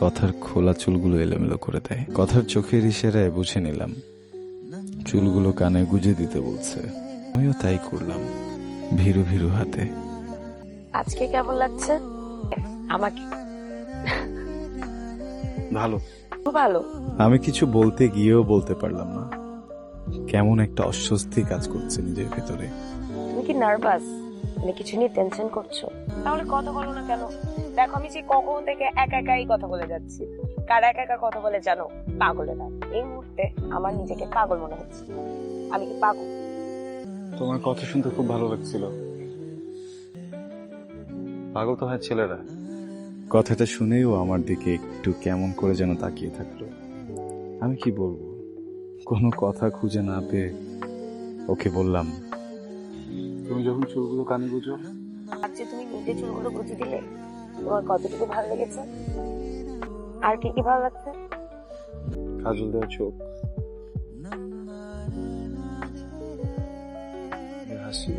কথার খোলা চুলগুলো এলোমেলো করে দেয়। কথার চোখের ইশারায় বুঝে নিলাম চুলগুলো কানে গুজে দিতে বলছে। আমিও তাই করলাম ভীরু ভীরু হাতে। আজকে কেমন লাগছে আমাকে? ভালো, খুব ভালো। আমি কিছু বলতে গিয়েও বলতে পারলাম না। কেমন একটা অস্বস্তি কাজ করছে নিজের ভেতরে। তুমি কি নার্ভাস? মানে কিছু নিয়ে টেনশন করছো? তাহলে কথা বলো না কেন? দেখো আমি যে কখন থেকে একা একাই কথা বলে যাচ্ছি। কারা একা একা কথা বলে জানো? পাগলেরা। এই মুহূর্তে আমার নিজেকে পাগল মনে হচ্ছে। আমি কি পাগল? তোমার কথা শুনতে খুব ভালো লাগছিল। পাগল তো হয় ছেলেরা। কথাটা শুনেও আমার দিকে একটু কেমন করে যেন তাকিয়ে থাকলো। আমি কি বলবো, কোনো কথা খুঁজে না পেয়ে ওকে বললাম, তুমি যখন চুলগুলো কানে গুজো। আজকে তুমি নিজে চুলগুলো গুঁজে দিলে তোমার কতটুকু ভালো লেগেছে? আর কি কি ভালো লাগছে? কাজল দেওয়া চোখ, হাসি,